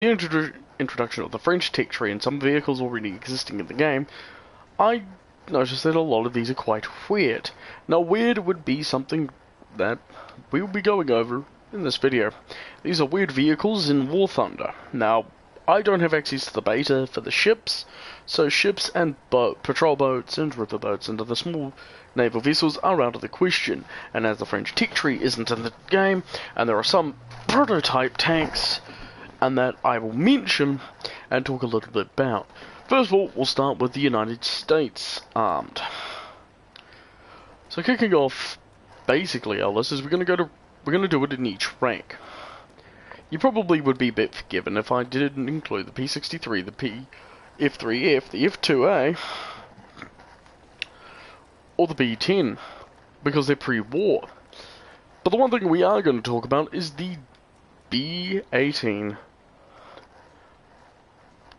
the introduction of the French tech tree and some vehicles already existing in the game, I noticed that a lot of these are quite weird. Now, weird would be something that we will be going over in this video. These are weird vehicles in War Thunder. Now, I don't have access to the beta for the ships, so ships and patrol boats and river boats and other small naval vessels are out of the question, and as the French tech tree isn't in the game, and there are some prototype tanks, and that I will mention and talk a little bit about. First of all, we'll start with the United States Armed. So kicking off, basically, our list is we're going to do it in each rank. You probably would be a bit forgiven if I didn't include the P63, the F3F, the F2A, or the B10, because they're pre-war. But the one thing we are going to talk about is the B18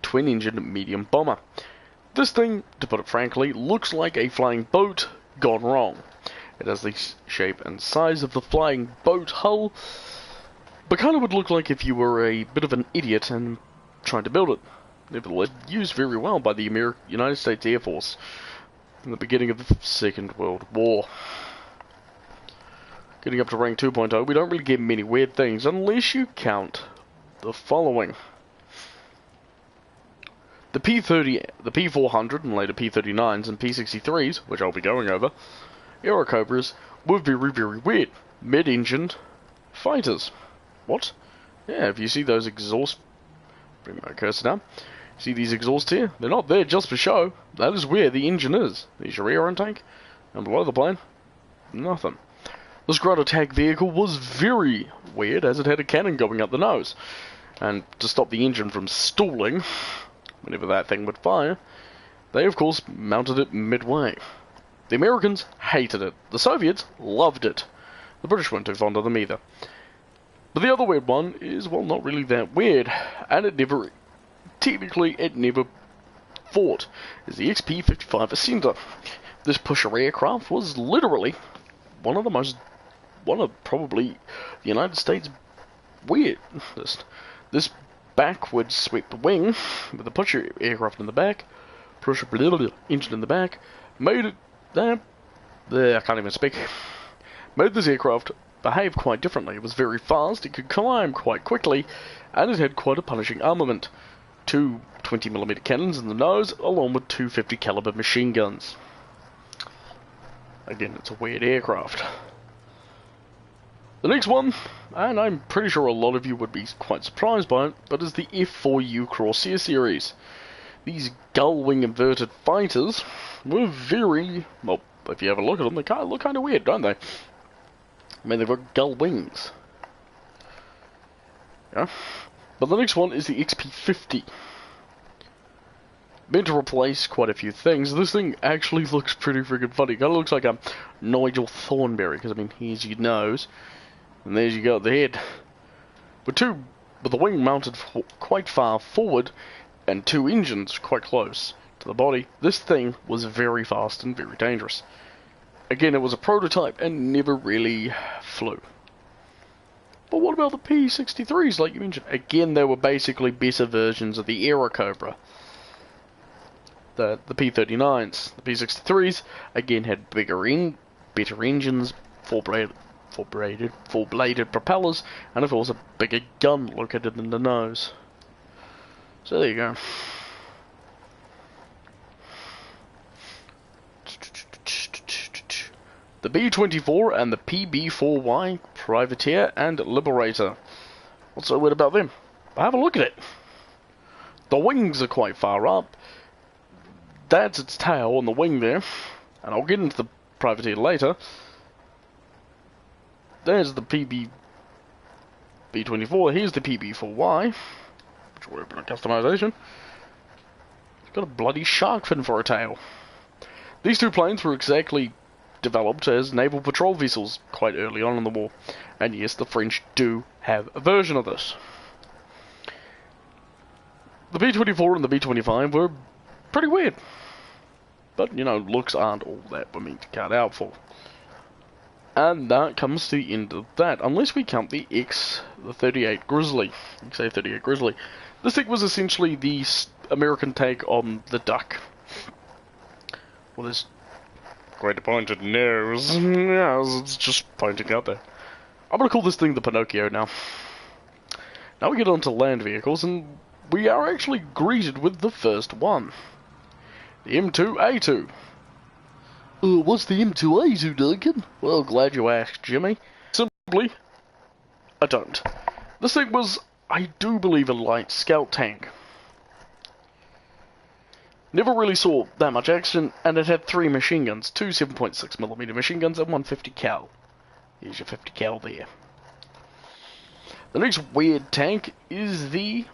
twin-engine medium bomber. This thing, to put it frankly, looks like a flying boat gone wrong. It has the shape and size of the flying boat hull, but kind of would look like if you were a bit of an idiot and trying to build it. Nevertheless, used very well by the United States Air Force in the beginning of the Second World War. Getting up to rank 2.0, we don't really get many weird things unless you count the following. The P30, the P400 and later P39s and P63s, which I'll be going over, Aerocobras, were very, very weird. Mid-engined fighters. What? Yeah, if you see those exhaust... Bring my cursor down. See these exhausts here? They're not there just for show. That is where the engine is. There's your air intake. And below the plane, nothing. This ground attack vehicle was very weird as it had a cannon going up the nose. And to stop the engine from stalling, whenever that thing would fire, they of course mounted it midway. The Americans hated it. The Soviets loved it. The British weren't too fond of them either. But the other weird one is, well, not really that weird, and it never fought, is the XP-55 Ascender. This pusher aircraft was literally one of probably the United States' weirdest. This backward swept wing, with the pusher aircraft in the back, pusher engine in the back, made it, I can't even speak, made this aircraft behave quite differently. It was very fast, it could climb quite quickly, and it had quite a punishing armament. Two 20mm cannons in the nose, along with two 50 caliber machine guns. Again, it's a weird aircraft. The next one, and I'm pretty sure a lot of you would be quite surprised by it, but is the F4U Corsair series. These gull-wing inverted fighters were very, well, if you have a look at them, they look kind of weird, don't they? I mean, they've got gull wings. Yeah. But the next one is the XP-50. Meant to replace quite a few things. This thing actually looks pretty freaking funny. Kind of looks like a Nigel Thornberry, because I mean, here's your nose, and there's you got the head. With the wing mounted quite far forward, and two engines quite close to the body. This thing was very fast and very dangerous. Again, it was a prototype and never really flew. But what about the P63s, like you mentioned? Again, they were basically better versions of the Aerocobra. The P39s. The P63s, again, had better engines, four-bladed propellers, and of course a bigger gun located in the nose. So there you go. The B-24 and the PB-4Y, Privateer and Liberator. What's so weird about them? Have a look at it. The wings are quite far up. That's its tail on the wing there. And I'll get into the Privateer later. There's the B-24. Here's the PB-4Y, which will open a customization. It's got a bloody shark fin for a tail. These two planes were exactly developed as naval patrol vessels quite early on in the war, and yes, the French do have a version of this. The B-24 and the B-25 were pretty weird, but you know, looks aren't all that we're meant to cut out for. And that comes to the end of that, unless we count the the 38 Grizzly. XA-38 Grizzly. This thing was essentially the American take on the Duck. Well, there's quite a pointed nose. Yeah, it's just pointing out there. I'm gonna call this thing the Pinocchio now. Now we get on to land vehicles, and we are actually greeted with the first one. The M2A2. What's the M2A2, Duncan? Well, glad you asked, Jimmy. Simply, I don't. This thing was, I do believe, a light scout tank. Never really saw that much action, and it had 3 machine guns, 2 7.6mm machine guns and 1 50 cal. Here's your 50 cal there. The next weird tank is the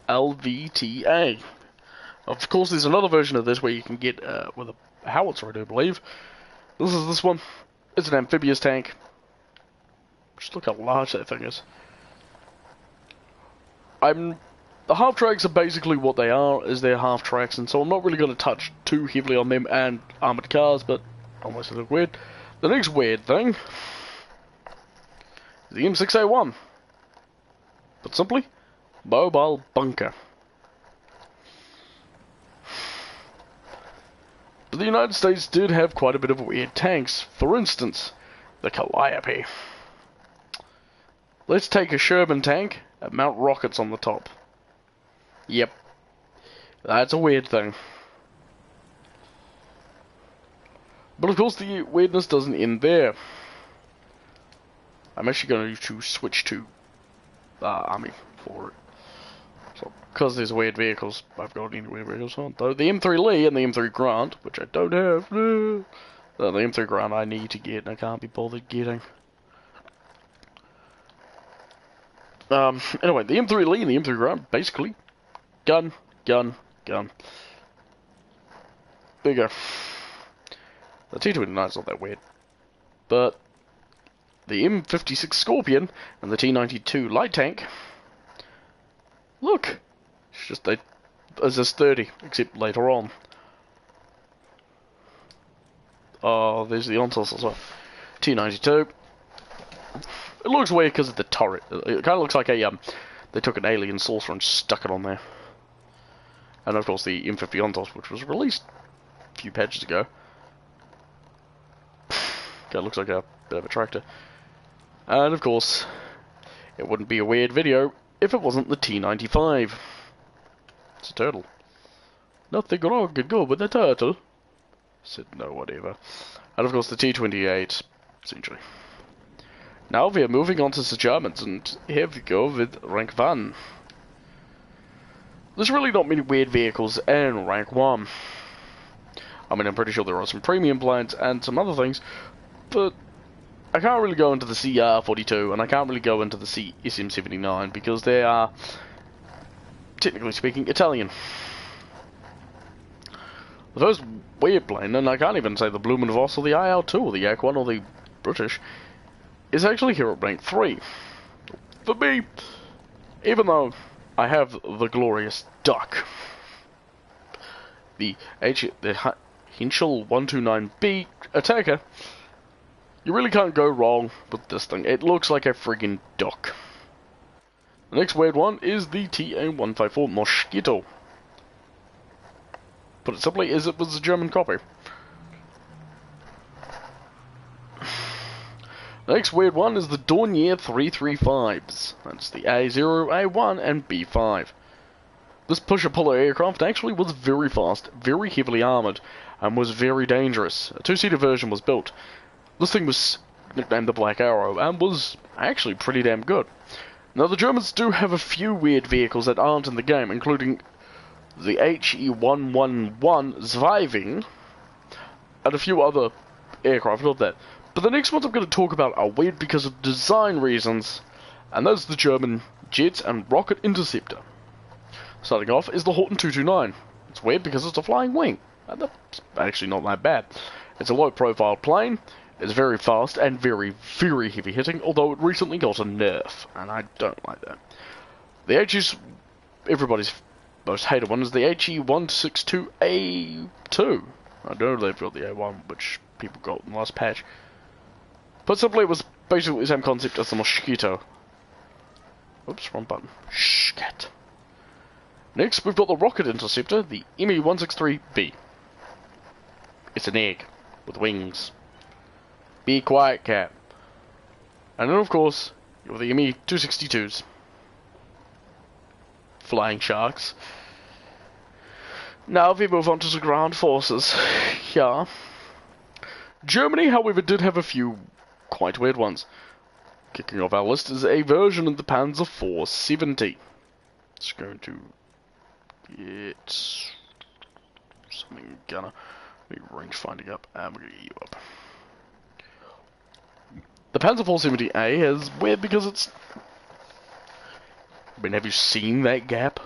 LVTA. Of course, there's another version of this where you can get with a howitzer, I do believe. This is this one. It's an amphibious tank. Just look how large that thing is. The half tracks are basically what they are, is they're half tracks, and so I'm not really going to touch too heavily on them and armored cars, but almost a little weird. The next weird thing is the M6A1. But simply, mobile bunker. But the United States did have quite a bit of weird tanks. For instance, the Calliope. Let's take a Sherman tank and mount rockets on the top. Yep. That's a weird thing. But of course the weirdness doesn't end there. I'm actually going to switch to Army for it. So, because there's weird vehicles, I've got any weird vehicles on. Though the M3 Lee and the M3 Grant, which I don't have. The M3 Grant I need to get and I can't be bothered getting. Anyway, the M3 Lee and the M3 Grant, basically, gun. There you go. The T-29 is not that weird. But the M56 Scorpion and the T-92 light tank, look, it's just as this 30, except later on. Oh, there's the Ontos as well. T-92. It looks weird because of the turret. It kind of looks like a they took an alien saucer and stuck it on there. And of course the M50 Ontos, which was released a few patches ago. That looks like a bit of a tractor. And of course, it wouldn't be a weird video if it wasn't the T-95. It's a turtle. Nothing wrong could go with a turtle. Said no, whatever. And of course the T-28, essentially. Now we are moving on to the Germans, and here we go with Rank 1. There's really not many weird vehicles in Rank 1. I mean, I'm pretty sure there are some premium planes and some other things, but I can't really go into the CR-42, and I can't really go into the SM-79, because they are, technically speaking, Italian. The first weird plane, and I can't even say the Blumenvoss or the IL-2 or the Yak-1 or the British, is actually here at Rank 3. For me, even though I have the glorious Duck, the Henschel 129B attacker, you really can't go wrong with this thing. It looks like a friggin' duck. The next weird one is the TA-154 Mosquito. Put it simply, as it was a German copy. The next weird one is the Dornier 335s. That's the A0, A1, and B5. This pusher-puller aircraft actually was very fast, very heavily armoured, and was very dangerous. A 2-seater version was built. This thing was nicknamed the Black Arrow, and was actually pretty damn good. Now, the Germans do have a few weird vehicles that aren't in the game, including the HE-111 Zweifing, and a few other aircraft of that. But the next ones I'm going to talk about are weird because of design reasons, and that's the German Jets and Rocket Interceptor. Starting off is the Horten 229. It's weird because it's a flying wing, and that's actually not that bad. It's a low-profile plane, it's very fast and very, very heavy-hitting, although it recently got a nerf, and I don't like that. The HE's, everybody's most hated one, is the HE-162A2. I know they've got the A1, which people got in the last patch. Put simply, it was basically the same concept as the Mosquito. Oops, wrong button. Shit. Next, we've got the rocket interceptor, the ME-163B. It's an egg with wings. Be quiet, cat. And then, of course, you have the ME-262s. Flying sharks. Now we move on to the ground forces. Yeah. Germany, however, did have a few quite weird ones. Kicking off our list is a version of the Panzer 470. It's going to get something gonna be range finding up, and we're gonna get you up. The Panzer 470A is weird because it's. I mean, have you seen that gap?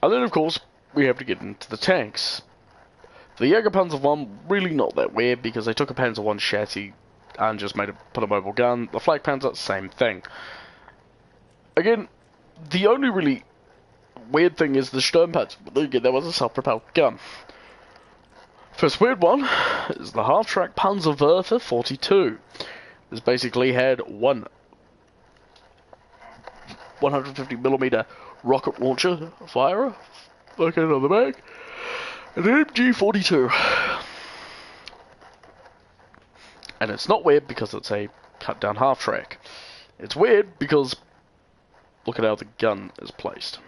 And then, of course, we have to get into the tanks. The Jägerpanzer 1, really not that weird because they took a Panzer 1 chassis and just put a mobile gun. The Flak Panzer, same thing. Again, the only really weird thing is the Sturmpanzer. Again, that was a self-propelled gun. First weird one is the half-track Panzerwerfer 42. This basically had one 150mm rocket launcher firer located on the back, and an MG42. And it's not weird because it's a cut-down half-track. It's weird because look at how the gun is placed.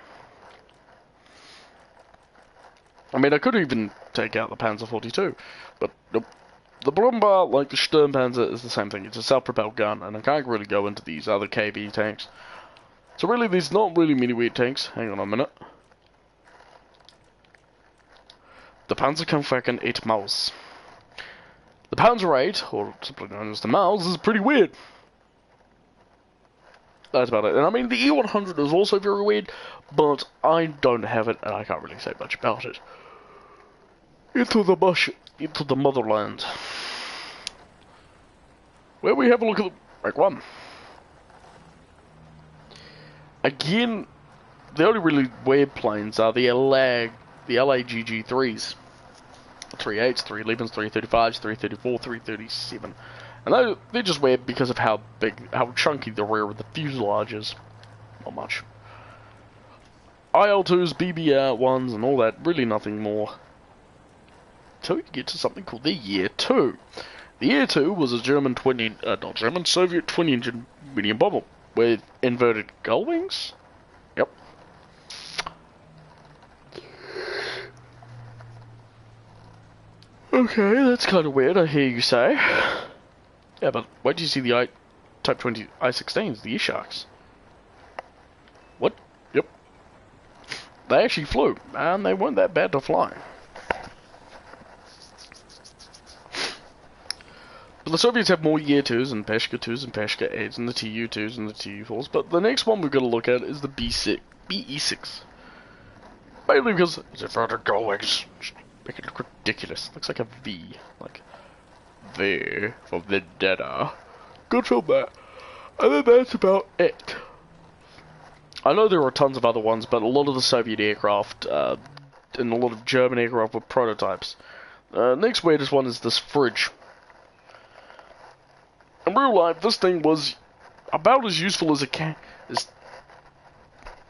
I mean, I could even take out the Panzer 42, but nope. The Brummbär, like the Sturmpanzer, is the same thing. It's a self-propelled gun, and I can't really go into these other KB tanks. So really, there's not really many weird tanks. Hang on a minute. The Panzerkampfwagen 8 Maus. The Panzer 8, or simply known as the Maus, is pretty weird. That's about it. And I mean, the E100 is also very weird, but I don't have it, and I can't really say much about it. Into the bush, into the motherland. Where we have a look at the Mark 1. Again, the only really weird planes are the LAGG3s. 3.8s, 3.11s, 3.35s, 3.34, 3.37. And they're just weird because of how chunky the rear of the fuselage is. Not much. IL-2s, BBR-1s, and all that. Really nothing more. So we get to something called the Year 2. The Year 2 was a Soviet twin-engine medium bomber with inverted gull wings. Yep. Okay, that's kind of weird, I hear you say. Yeah, but where did you see the Type 20 I-16s, the E-Sharks? What? Yep. They actually flew, and they weren't that bad to fly. But the Soviets have more Year 2s and Peshka 2s and Peshka 8s and the Tu 2s and the Tu 4s. But the next one we've got to look at is the BE6. Mainly because it's inverted gull wings. Make it look ridiculous. Looks like a V. Like, there for Vendetta. Good film there. And then that's about it. I know there are tons of other ones, but a lot of the Soviet aircraft and a lot of German aircraft were prototypes. Next weirdest one is this fridge. In real life, this thing was about as useful as it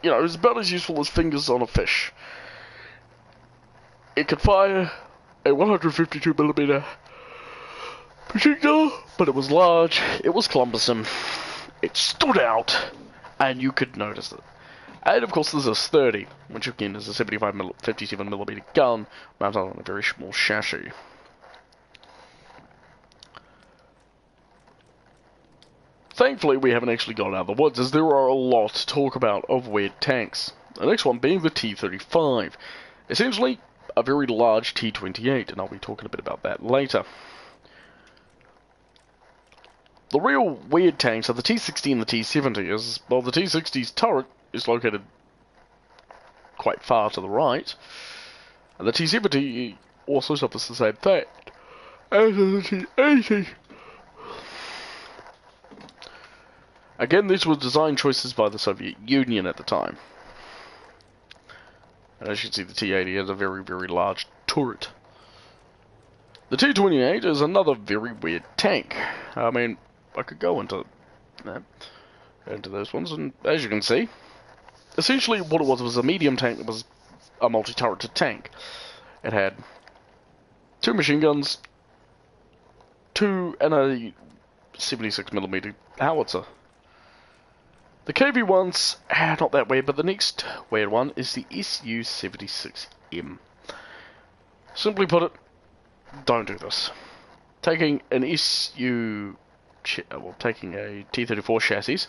was about as useful as fingers on a fish. It could fire a 152mm projectile, but it was large, it was cumbersome, it stood out, and you could notice it. And of course, there's a 30, which again is a 57mm gun mounted on a very small chassis. Thankfully, we haven't actually got out of the woods, as there are a lot to talk about of weird tanks. The next one being the T-35. Essentially, a very large T-28, and I'll be talking a bit about that later. The real weird tanks are the T-60 and the T-70, as, well, the T-60's turret is located quite far to the right, and the T-70 also suffers the same fate as the T-80. Again, these were design choices by the Soviet Union at the time. And as you can see, the T-80 has a very, very large turret. The T-28 is another very weird tank. I mean, I could go into those ones, and as you can see, essentially what it was a medium tank that was a multi-turreted tank. It had 2 machine guns, and a 76mm howitzer. The KV-1's not that weird, but the next weird one is the SU-76M. Simply put it, don't do this. Taking an taking a T-34 chassis,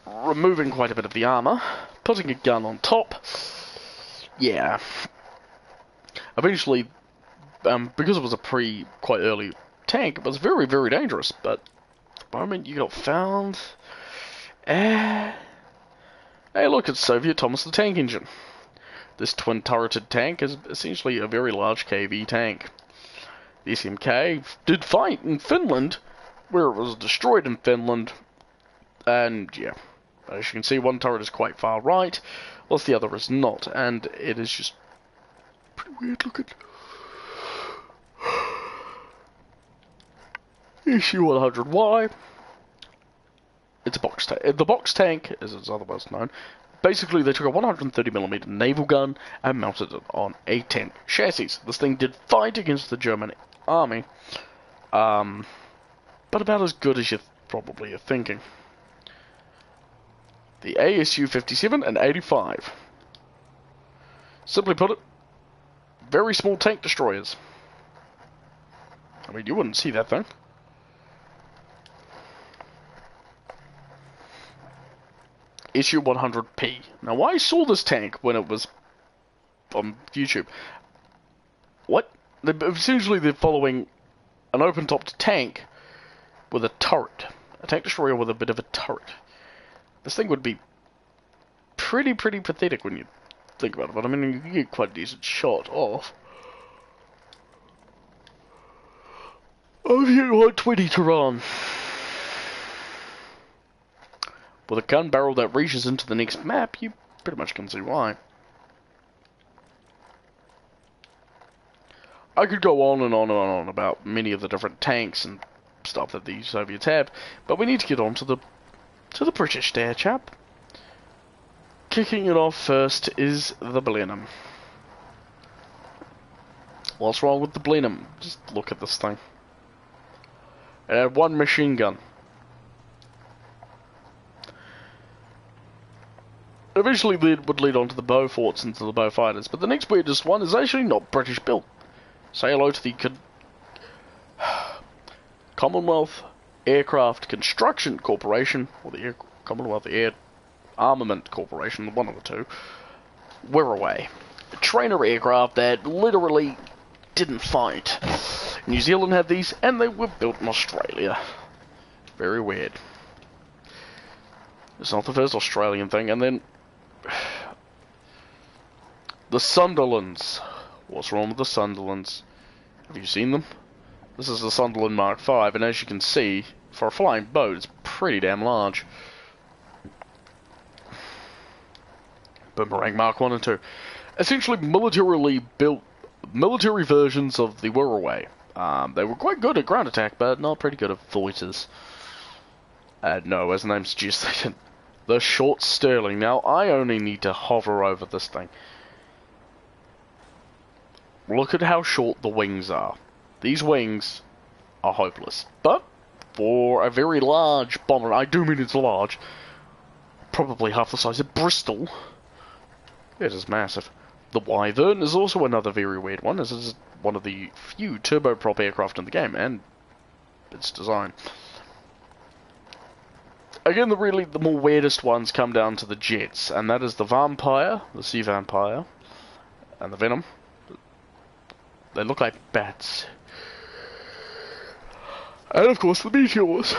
removing quite a bit of the armor, putting a gun on top. Yeah. Eventually, because it was a quite early tank, it was very, very dangerous. But the moment you got found, hey, look, it's Soviet Thomas the Tank Engine. This twin-turreted tank is essentially a very large KV tank. The SMK did fight in Finland, where it was destroyed in Finland, and yeah, as you can see, one turret is quite far right, whilst the other is not, and it is just pretty weird looking. SU-100Y. It's a box tank. The box tank, as it's otherwise known, basically they took a 130mm naval gun and mounted it on a tank chassis. This thing did fight against the German army, but about as good as you probably are thinking. The ASU-57 and 85. Simply put it, very small tank destroyers. I mean, you wouldn't see that thing. SU-100P. Now, I saw this tank when it was on YouTube. What? Essentially, they're following an open-topped tank with a turret. A tank destroyer with a bit of a turret. This thing would be pretty pathetic when you think about it, but I mean, you can get quite a decent shot off. ODST to run. With a gun barrel that reaches into the next map, you pretty much can see why. I could go on and on and on about many of the different tanks and stuff that the Soviets have, but we need to get on to the British there, chap. Kicking it off first is the Blenheim. What's wrong with the Blenheim? Just look at this thing. It had 1 machine gun. Eventually it would lead on to the Beauforts and to the Beaufighters, but the next weirdest one is actually not British built. Say hello to the Commonwealth Aircraft Construction Corporation, or the Commonwealth Air Armament Corporation, one of the two. Wirraway. A trainer aircraft that literally didn't fight. New Zealand had these, and they were built in Australia. Very weird. It's not the first Australian thing, and then the Sunderlands. What's wrong with the Sunderlands? Have you seen them? This is the Sunderland Mark V, and as you can see, for a flying boat, it's pretty damn large. Boomerang Mark 1 and 2. Essentially militarily built military versions of the Wirraway. They were quite good at ground attack, but not pretty good at fighters. No, as the name suggests, the short Sterling. Now, I only need to hover over this thing. Look at how short the wings are. These wings are hopeless. But, for a very large bomber, I do mean it's large, probably half the size of Bristol, it is massive. The Wyvern is also another very weird one, as it is one of the few turboprop aircraft in the game, and its design. Again, the more weirdest ones come down to the jets, and that is the Vampire, the Sea Vampire, and the Venom. They look like bats. And of course the Meteors.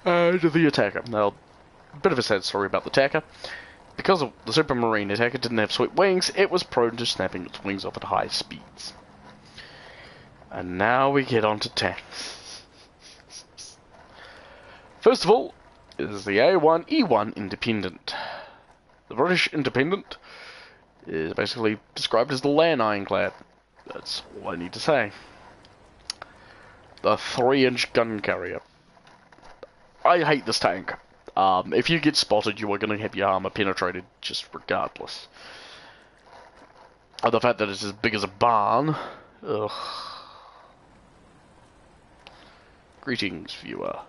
And the Attacker. Now, a bit of a sad story about the Attacker. Because of the Supermarine Attacker didn't have sweet wings, it was prone to snapping its wings off at high speeds. And now we get on to tanks. First of all, is the A1E1 Independent. The British Independent is basically described as the land ironclad. That's all I need to say. The 3-inch gun carrier. I hate this tank. If you get spotted, you are going to have your armor penetrated just regardless. The fact that it's as big as a barn. Ugh. Greetings, viewer.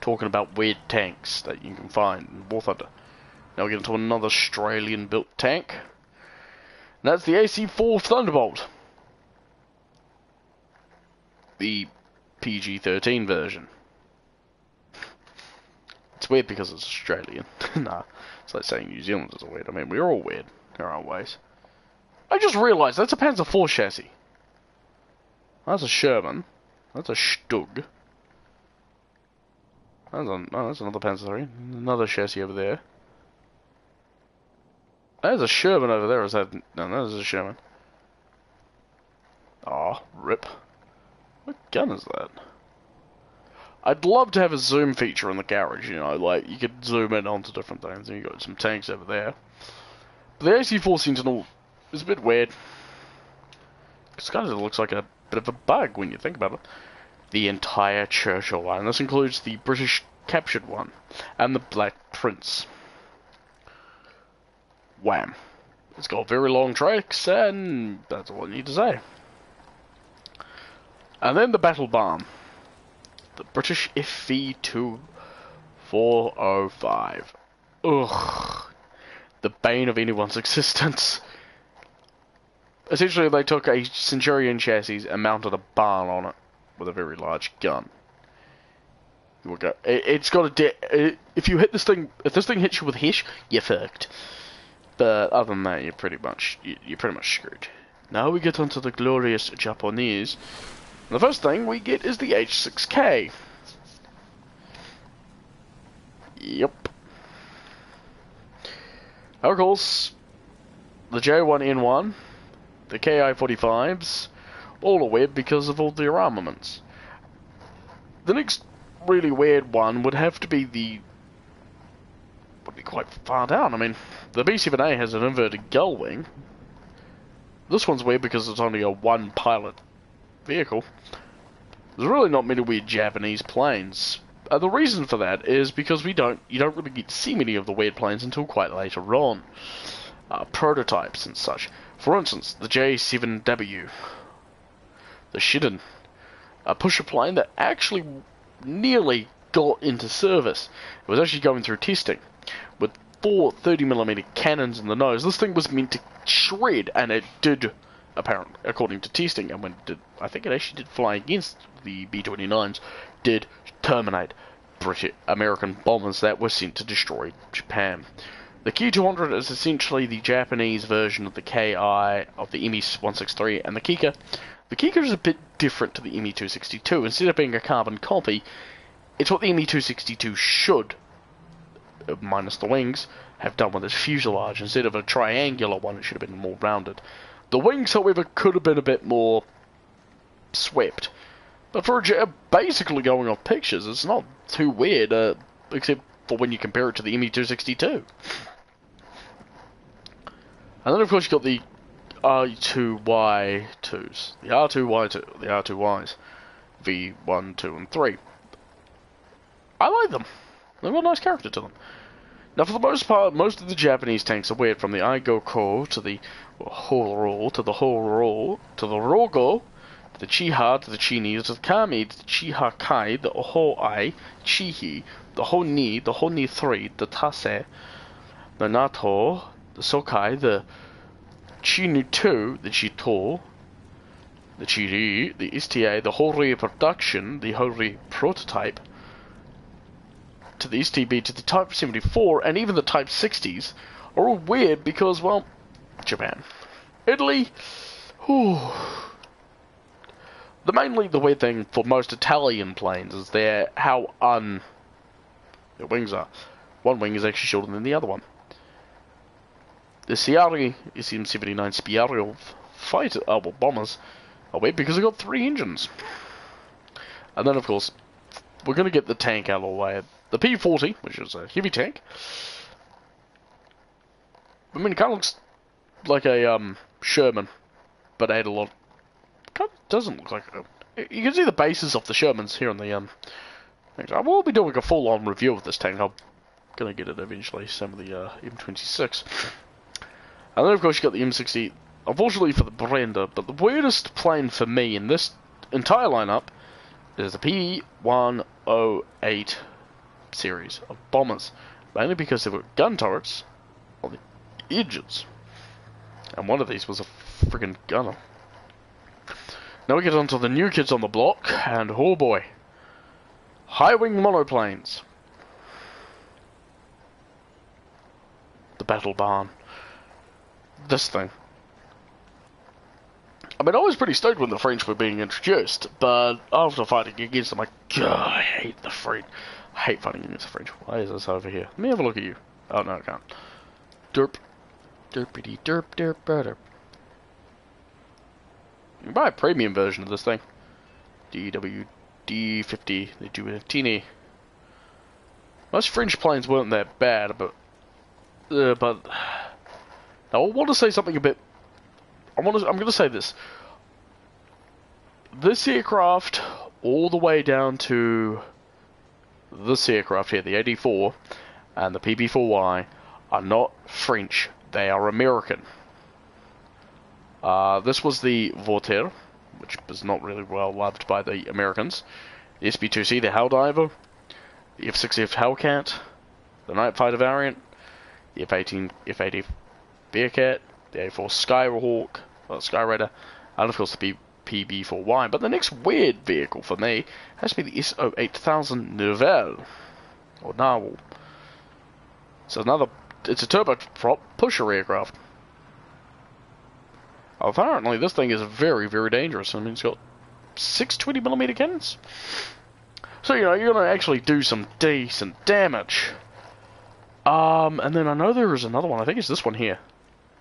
Talking about weird tanks that you can find in War Thunder. Now we get into another Australian-built tank. And that's the AC-4 Thunderbolt. The PG-13 version. It's weird because it's Australian. Nah, it's like saying New Zealanders are weird. I mean, we're all weird in our own ways. I just realised that's a Panzer IV chassis. That's a Sherman. That's a Stug. That's another Panzer III. Another chassis over there. There's a Sherman over there. Is that? No, that is a Sherman. Aw, rip. What gun is that? I'd love to have a zoom feature in the garage, you know, like you could zoom in onto different things, and you got some tanks over there. But the AC-4 Sentinel is a bit weird. It kind of looks like a bit of a bug when you think about it. The entire Churchill line. This includes the British captured one and the Black Prince. Wham. It's got very long tracks, and that's all I need to say. And then the Battle Bomb. The British FV-2405. Ugh. The bane of anyone's existence. Essentially, they took a Centurion chassis and mounted a barn on it with a very large gun. It's got a if you hit this thing, if this thing hits you with hish, you're fucked. But other than that, you're pretty much screwed. Now we get onto the glorious Japanese. The first thing we get is the H6K. Yep. Of course, the J1N1, the KI-45s, all are weird because of all their armaments. The next really weird one would have to be the... would be quite far down. I mean, the B7A has an inverted gull wing. This one's weird because it's only a one-pilot vehicle. There's really not many weird Japanese planes. The reason for that is because you don't really get to see many of the weird planes until quite later on. Prototypes and such. For instance, the J7W, the Shiden, a pusher plane that actually nearly got into service. It was actually going through testing with 4 30mm cannons in the nose. This thing was meant to shred, and it did. Apparently, according to testing, and when it did, I think it actually did fly against the B-29s, did terminate British American bombers that were sent to destroy Japan. The Ki-200 is essentially the Japanese version of the Ki of the Me-163 and the Kika. The Kika is a bit different to the Me-262. Instead of being a carbon copy, it's what the Me-262 should, minus the wings, have done with its fuselage. Instead of a triangular one, it should have been more rounded. The wings, however, could have been a bit more swept. But for a jet, basically going off pictures, it's not too weird, except for when you compare it to the Me-262. And then, of course, you've got the R2Y2s. The R2Y2, the R2Ys. V1, 2, and 3. I like them. They've got a nice character to them. Now, for the most part, most of the Japanese tanks are weird, from the Igoko to the Horo, to the Horo, to the Rogo, to the Chiha, to the Chini, to the Kami, to the Chihakai, the Ohoi, Chihi, the Honi, the Honi 3, the Tase, the Nato, the Sokai, the Chinu 2, the Chito, the Chiri, the STA, the Hori Production, the Hori Prototype, to the STB, to the Type 74, and even the Type 60s are all weird because, well, Japan. Italy, whew. Mainly the weird thing for most Italian planes is their wings are. One wing is actually shorter than the other one. The Ciari SM-79 Spiaro fighter, bombers are weird because they've got 3 engines. And then, of course, we're going to get the tank out of the way. The P-40, which is a heavy tank. I mean, it kind of looks like a Sherman but add a lot. Kind of doesn't look like you can see the bases of the Shermans here on the things. I will be doing a full-on review of this tank. I'm gonna get it eventually. Some of the M26, and then of course you got the M60. Unfortunately for the Brenda, but the weirdest plane for me in this entire lineup is the P108 series of bombers, mainly because they've got gun turrets on the edges, and one of these was a friggin' gunner. Now we get onto the new kids on the block, and oh boy, high-wing monoplanes. The Battle Barn. This thing. I mean, I was pretty stoked when the French were being introduced, but after fighting against them, God, I hate the French. I hate fighting against the French. Why is this over here? Let me have a look at you. Oh, no, I can't. Derp. Derpity derp derp derp. You can buy a premium version of this thing. DWD50. They do a teeny. Most French planes weren't that bad, but now I want to say something a bit. I'm going to say this. This aircraft, all the way down to this aircraft here, the 84 and the PB4Y, are not French. They are American. This was the Voltaire, which was not really well loved by the Americans. The SB2C, the Helldiver, the F6F Hellcat, the Night Fighter variant, the F-18, F-80 Bearcat, the A4 Skyhawk, Skyraider, and of course the PB4Y. But the next weird vehicle for me has to be the SO8000 Nouvelle, or Narwhal. So it's a turboprop pusher aircraft. Apparently this thing is very, very dangerous. I mean, it's got 620mm cannons. So, you know, you're going to actually do some decent damage. And then I know there is another one. I think it's this one here.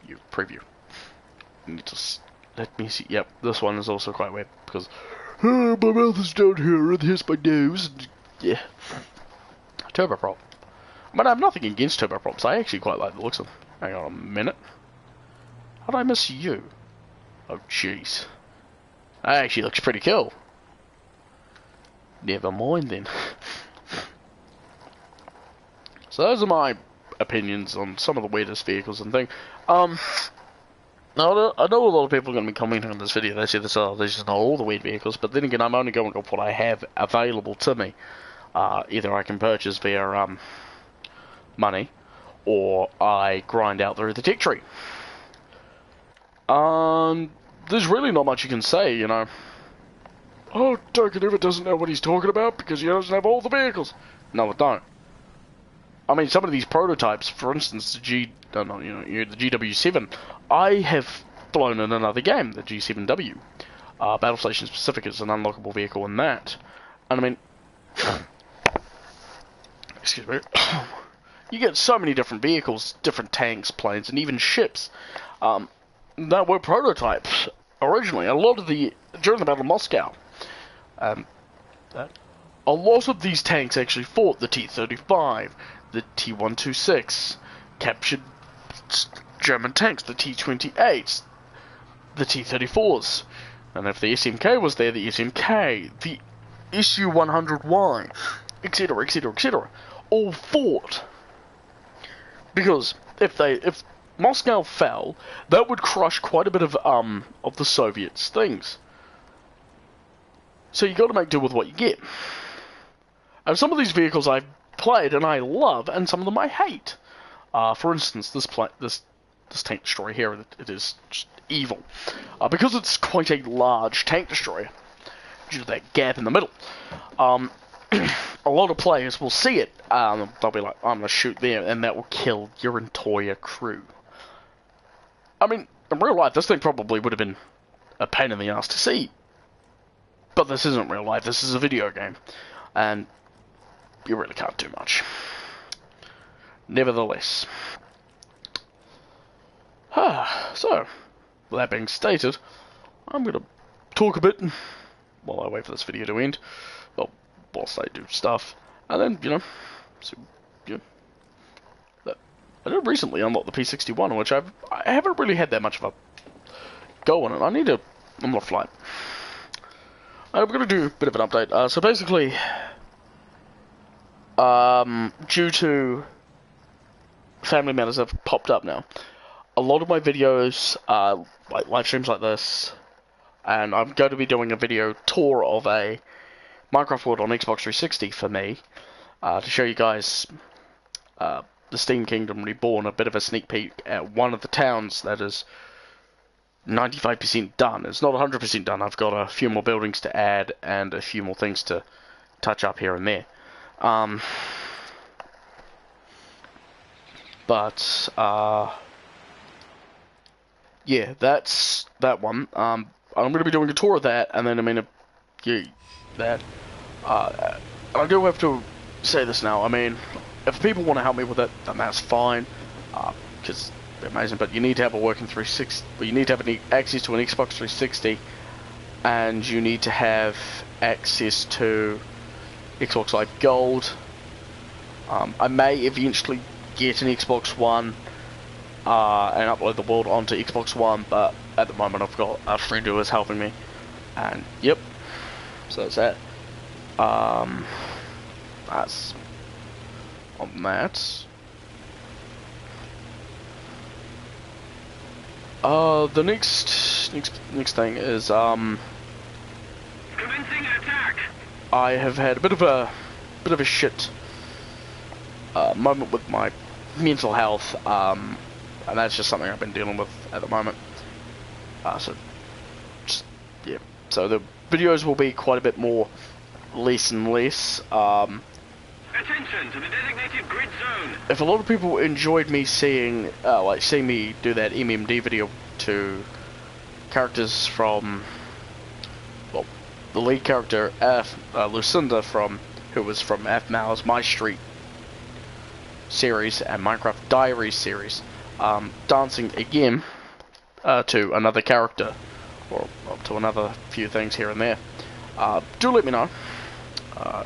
You preview. Just let me see. Yep, this one is also quite weird because my mouth is down here and here's my nose. Yeah, turboprop. But I have nothing against turboprops. I actually quite like the looks of them. Hang on a minute. How did I miss you? Oh jeez, that actually looks pretty cool. Never mind then. So those are my opinions on some of the weirdest vehicles and things. Now, I know a lot of people are going to be commenting on this video. They say this, these are not all the weird vehicles, but then again, I'm only going off what I have available to me. Either I can purchase via money, or I grind out through the tech tree. There's really not much you can say, you know. Oh, Duncannuva doesn't know what he's talking about because he doesn't have all the vehicles. No, I don't. I mean, some of these prototypes, for instance, the GW7, I have flown in another game, the G7W. Battle Station Specific is an unlockable vehicle in that. And I mean, excuse me, you get so many different vehicles, different tanks, planes, and even ships that were prototypes originally. A lot of during the Battle of Moscow, a lot of these tanks actually fought the T-35, the T-126, captured German tanks, the T-28s, the T-34s, and if the SMK was there, the SMK, the Su-100Y, etc., etc., etc., all fought. Because if Moscow fell, that would crush quite a bit of the Soviets' things. So you got to make do with what you get. And some of these vehicles I've played and I love, and some of them I hate. For instance, this tank destroyer here, it is just evil. Because it's quite a large tank destroyer, due to that gap in the middle. A lot of players will see it, they'll be like, I'm going to shoot there, and that will kill your entire crew. I mean, in real life, this thing probably would have been a pain in the ass to see. But this isn't real life, this is a video game. And you really can't do much. Nevertheless. So, with that being stated, I'm going to talk a bit while I wait for this video to end. Well, whilst I do stuff. And then, you know, so, yeah. I did recently unlock the P61, which I haven't really had that much of a go on it. I'm on a flight. I'm gonna do a bit of an update. So basically, due to family matters that have popped up now, a lot of my videos, like live streams like this, and I'm going to be doing a video tour of a Minecraft world on Xbox 360 for me, to show you guys the Steam Kingdom Reborn, a bit of a sneak peek at one of the towns that is 95% done. It's not 100% done. I've got a few more buildings to add and a few more things to touch up here and there. Yeah, that's that one. I'm going to be doing a tour of that, and then that. I do have to say this now. I mean, if people want to help me with it, then that's fine, because they're amazing. But you need to have a working 360. You need to have access to an Xbox 360, and you need to have access to Xbox Live Gold. I may eventually get an Xbox One and upload the world onto Xbox One, but at the moment I've got a friend who is helping me, and yep, so that's that. That's on that. The next thing is commencing attack. I have had a bit of a shit moment with my mental health, and that's just something I've been dealing with at the moment. Yeah. So the videos will be quite a bit more less and less. Attention to the designated grid zone. If a lot of people enjoyed me seeing me do that MMD video to characters from, well, the lead character Lucinda who was from F-Mal's My Street series and Minecraft Diaries series, dancing again to another character, or to another few things here and there, do let me know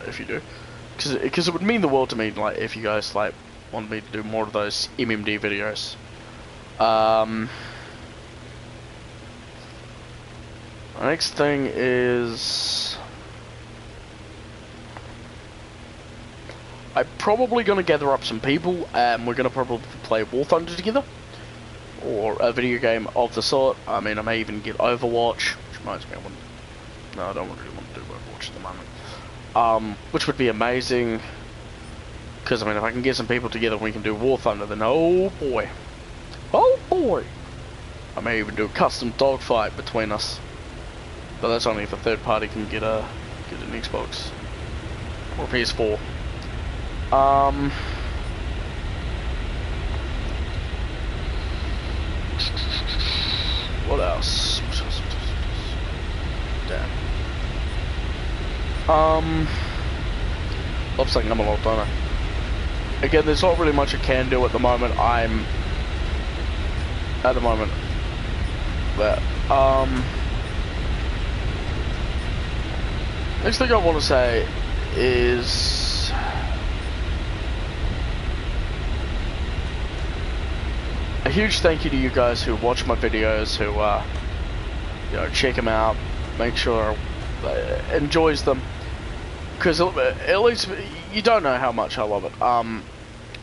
if you do, because it would mean the world to me, like, if you guys like wanted me to do more of those MMD videos. The next thing is I'm probably going to gather up some people, and we're going to probably play War Thunder together, or a video game of the sort. I mean, I may even get Overwatch, which reminds me, I don't really want to do Overwatch at the moment, which would be amazing, because I mean, if I can get some people together and we can do War Thunder, then oh boy, I may even do a custom dogfight between us, but that's only if a third party can get an Xbox or a PS4. What else? Damn. Love saying I'm a lot donor. Again, there's not really much I can do at the moment. Next thing I want to say is a huge thank you to you guys who watch my videos, who check them out, make sure enjoys them, because at least you don't know how much I love it.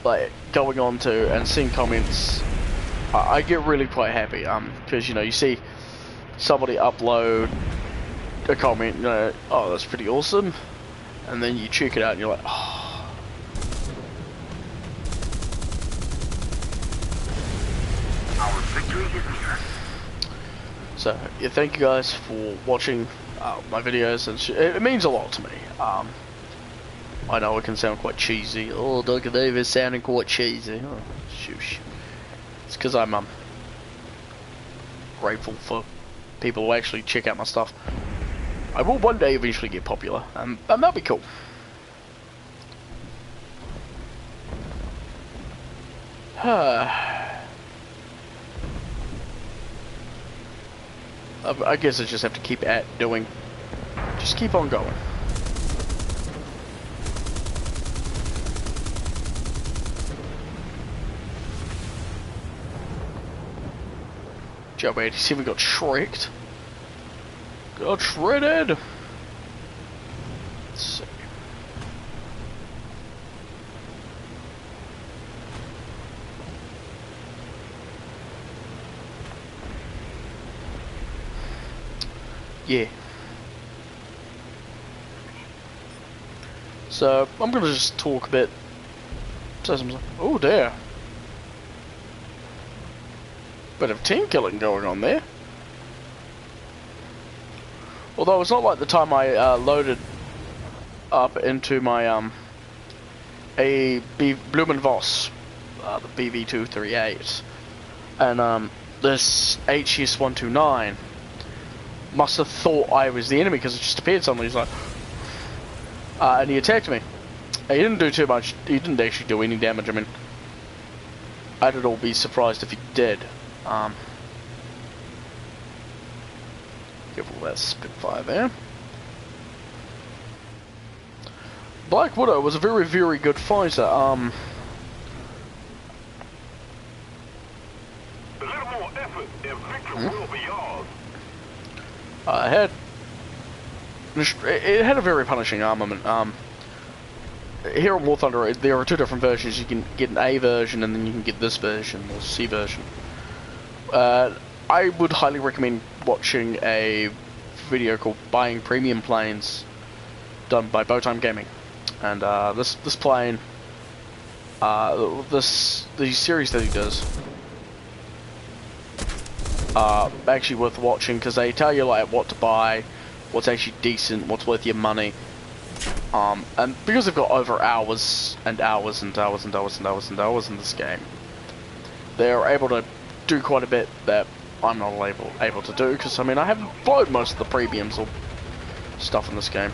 Like going on to and seeing comments, I get really quite happy, because you see somebody upload a comment, oh, that's pretty awesome, and then you check it out and you're like, oh. Our victory is near. So yeah, thank you guys for watching my videos, and it means a lot to me. I know it can sound quite cheesy. Oh, Duncannuva is sounding quite cheesy. Oh, shoosh. It's because I'm grateful for people who actually check out my stuff. I will one day eventually get popular, and that'll be cool. I guess I just have to keep just keep on going. Job 87 got shreked. Got shredded! Let's see. Yeah. So, I'm gonna just talk a bit. Oh dear. Bit of team killing going on there. Although it's not like the time I loaded up into my Blumen Voss, the BV238, and this HS129 must have thought I was the enemy because it just appeared suddenly. He's like, and he attacked me. He didn't do too much. He didn't actually do any damage. I mean, I'd all be surprised if he did. Give all that Spitfire there. Black Widow was a very, very good fighter. A little more effort and victory will be yours. It had a very punishing armament. Here on War Thunder, there are two different versions. You can get an A version, and then you can get this version, or C version. I would highly recommend watching a video called Buying Premium Planes, done by Bowtime Gaming. And this plane, the series that he does, actually worth watching because they tell you like what to buy, what's actually decent, what's worth your money. And because they've got over hours and hours and hours and hours and hours and hours in this game, they're able to do quite a bit that I'm not able to do, because I mean I haven't followed most of the premiums or stuff in this game.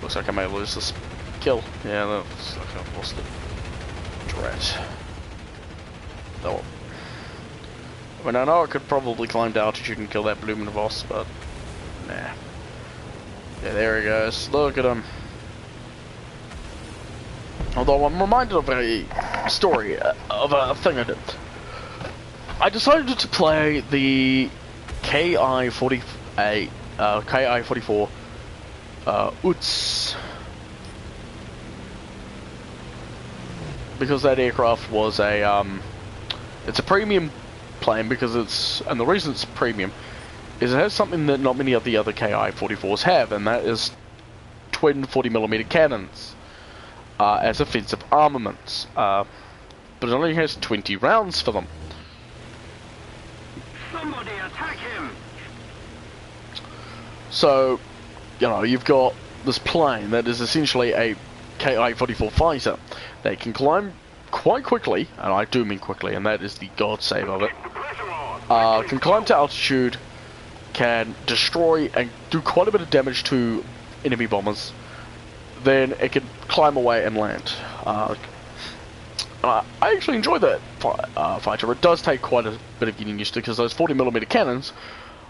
Looks like I may lose this kill. Yeah, that looks like I've lost it. Drat. Oh. I mean, I know I could probably climb to altitude and kill that Blumen Voss, but nah. Yeah, there he goes. Look at him. Although I'm reminded of a story, of a thing I did. I decided to play the KI-48, KI-44 UTS, because that aircraft was a it's a premium plane, because and the reason it's premium is it has something that not many of the other KI-44s have, and that is twin 40mm cannons as offensive armaments, but it only has 20 rounds for them. Somebody attack him! So, you know, you've got this plane that is essentially a KI-44 fighter. They can climb quite quickly, and I do mean quickly, and that is the god save of it. Can climb to altitude, can destroy and do quite a bit of damage to enemy bombers. Then it can climb away and land. I actually enjoy that fighter. It does take quite a bit of getting used to, because those 40mm cannons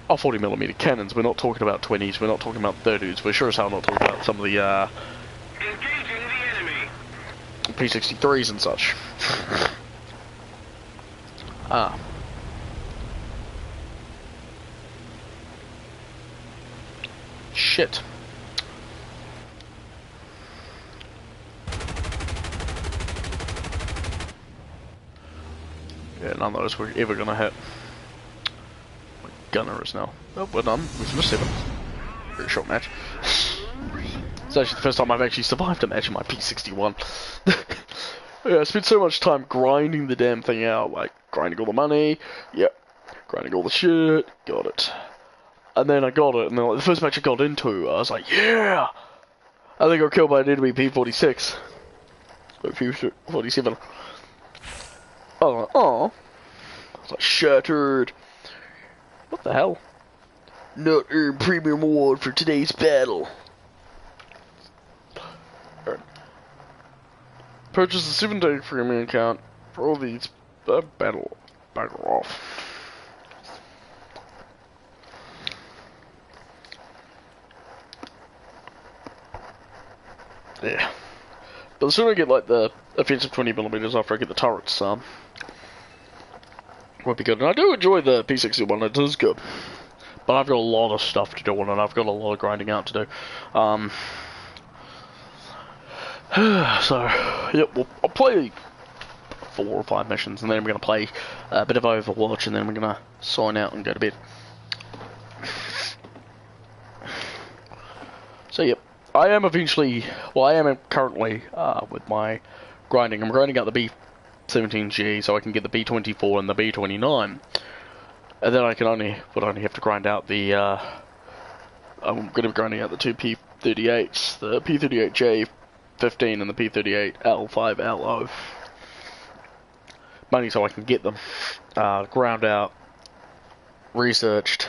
are 40mm cannons. We're not talking about 20s, we're not talking about 30s, we're sure as hell not talking about some of the engaging the enemy. P-63s and such. Shit. Yeah, none of those were ever gonna hit. My gunner is now. Oh, we're done. We've missed 7. Very short match. It's actually the first time I've actually survived a match in my P61. Yeah, I spent so much time grinding the damn thing out, like grinding all the money, yep, grinding all the shit, got it. And then I got it, and then like, the first match I got into, I was like, yeah! I think I got killed by an enemy P46. Or P47. I was like, oh. I was like, shattered. What the hell? Not earned premium award for today's battle. Right. Purchase a 7-day premium account for all these battle. Bugger off. Yeah. But the sooner I get like the offensive 20mm after I get the turrets, would be good. And I do enjoy the P61, it is good. But I've got a lot of stuff to do on it, I've got a lot of grinding out to do. So, yep, I'll play 4 or 5 missions, and then we're going to play a bit of Overwatch, and then we're going to sign out and go to bed. So, yep, I am currently, with my grinding, I'm grinding out the B17G so I can get the B24 and the B29. And then I would only have to grind out the, I'm going to be grinding out the 2 P38s, the P38J15 and the P38L5LO. Money so I can get them, ground out, researched,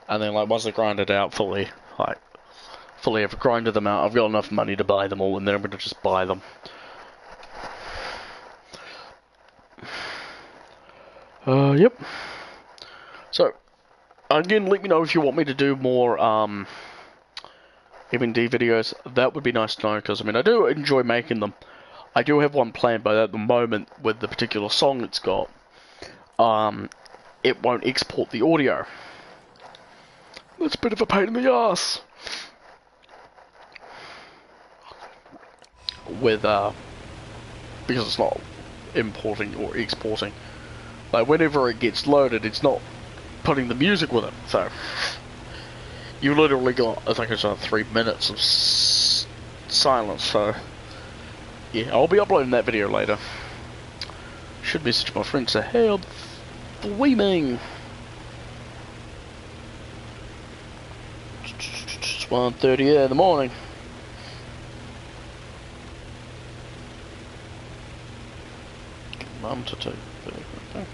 and then like once I grind it out fully have grinded them out, I've got enough money to buy them all, and then I'm going to just buy them. Yep. So, again, let me know if you want me to do more, M&D videos. That would be nice to know, because, I mean, I do enjoy making them. I do have one planned, but at the moment, with the particular song it's got, it won't export the audio. That's a bit of a pain in the ass. With, because it's not importing or exporting. Like, whenever it gets loaded, it's not putting the music with it, so you literally got, I think it's 3 minutes of silence, so yeah, I'll be uploading that video later. Should message my friend, say, hey, I'm streaming. It's 1:30 in the morning. Mum to 2. Okay.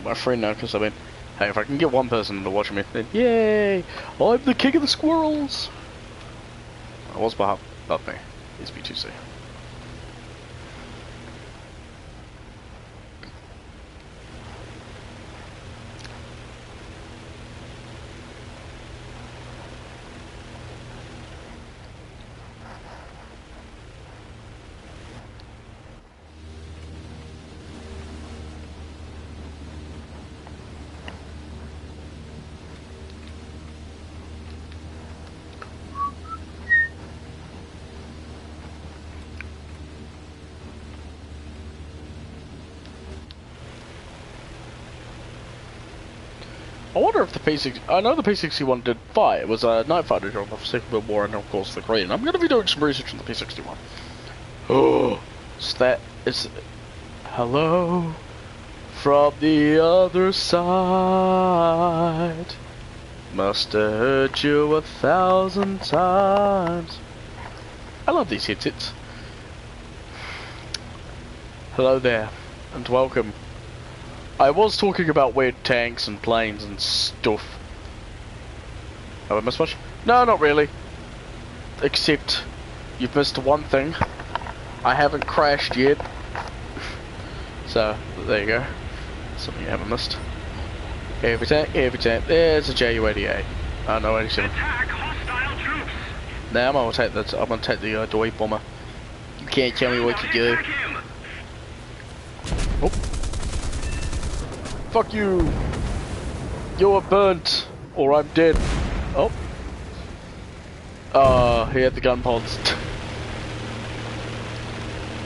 My friend now, because I mean, hey, if I can get one person to watch me, then yay! I'm the king of the squirrels! I was above me. SB2C. I wonder if the P60... I know the P61 did fight. It was a night fighter during the Second World War and of course the Korean. I'm going to be doing some research on the P61. Oh, so that is... Hello from the other side. Must have heard you 1,000 times. I love these headsets. Hello there, and welcome. I was talking about weird tanks and planes and stuff. Have I missed much? No, not really. Except, you've missed one thing. I haven't crashed yet. So, there you go. Something you haven't missed. Every tank, there's a Ju-88. No, 87. Attack hostile troops. Now I'm gonna take the Doi bomber. You can't tell me what to do. Oh. Fuck you! You're burnt, or I'm dead. Oh. He had the gun pods.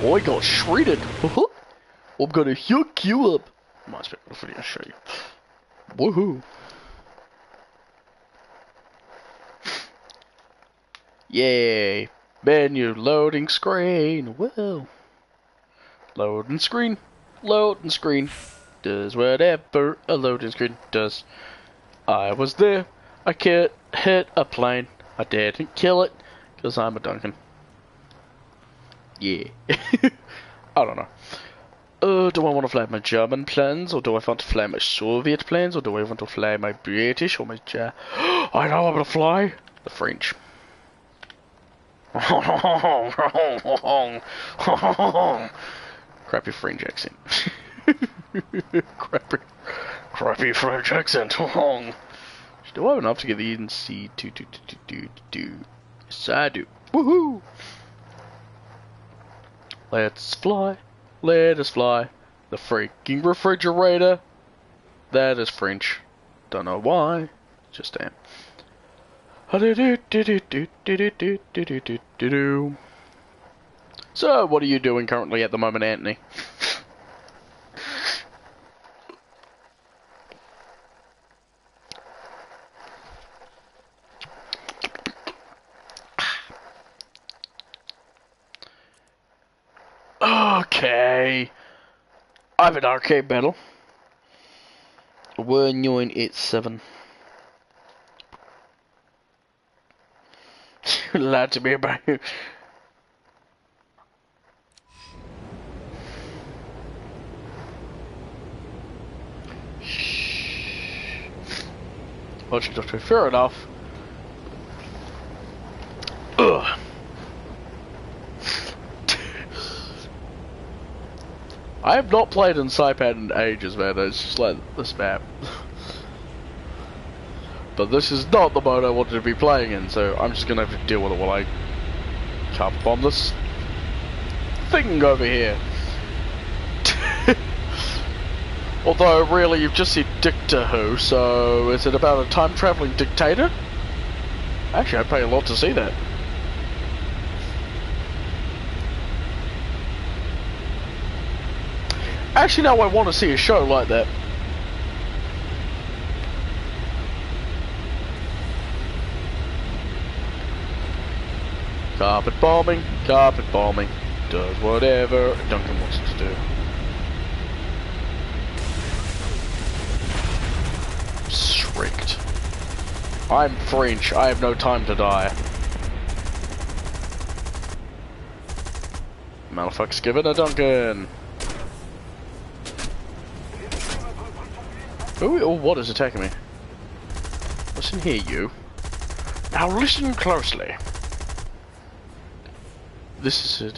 Oh, he got shredded. I'm gonna hook you up. Might spend the video to show you. Woohoo! Yay! Menu loading screen. Whoa! Loading screen. Loading screen. Does whatever a loading screen does. I was there. I can't hit a plane. I didn't kill it because I'm a Duncan. Yeah. I don't know. Do I want to fly my German planes, or do I want to fly my Soviet planes, or do I want to fly my British or my I know I'm gonna fly the French. Crappy French accent. Crappy French accent. Do I have enough to get the ENC do? Yes, I do. Woohoo! Let's fly. Let us fly. The freaking refrigerator. That is French. Don't know why. Just am. So, what are you doing currently at the moment, Anthony? Okay. I have an arcade battle. 1987. You lied to me about you. Watch it, Doctor. Fair enough. Ugh. I have not played in Cypad in ages, man. It's just like this map. But this is not the mode I wanted to be playing in, so I'm just gonna have to deal with it while I carpet bomb this thing over here. Although, really, you've just said Dicta Who, so is it about a time-traveling dictator? Actually, I'd pay a lot to see that. Actually, now I want to see a show like that. Carpet bombing, does whatever Duncan wants to do. Strict. I'm French, I have no time to die. Motherfuckers, give it a Duncan. Oh, what is attacking me? Listen here, you. Now listen closely. This is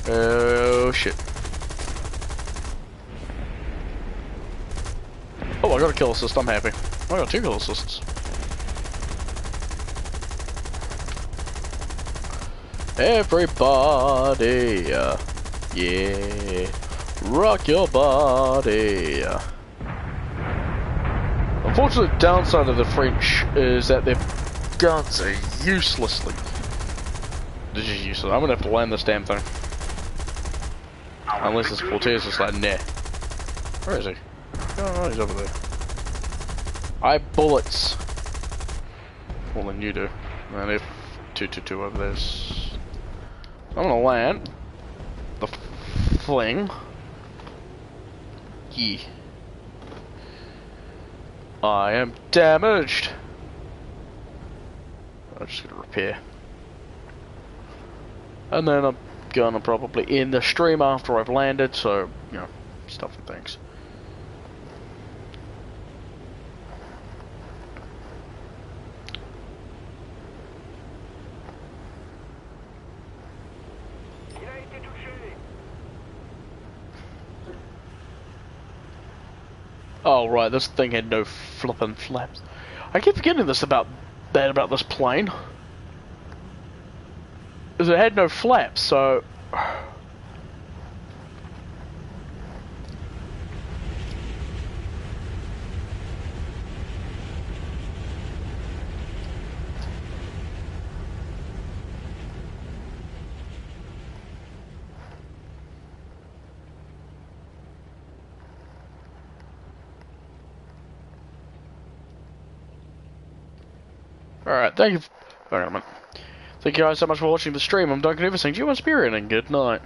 oh shit. Oh, I got a kill assist, I'm happy. I got 2 kill assists. Everybody, yeah, rock your body. Unfortunately, the downside of the French is that their guns are uselessly. They're just useless. I'm gonna have to land this damn thing. Unless this Fortier's just like, nah. Where is he? Oh, he's over there. I have bullets. More than you do. And if 222 over there. I'm gonna land the fling. Yeah. I am damaged. I'm just gonna repair. And then I'm gonna probably end the stream after I've landed, so, you know, stuff and things. Oh right, this thing had no flippin' flaps. I keep forgetting this about this plane. Is it had no flaps, so alright, thank you. Wait a minute. Thank you guys so much for watching the stream. I'm Duncannuva saying, do you want spirit and good night.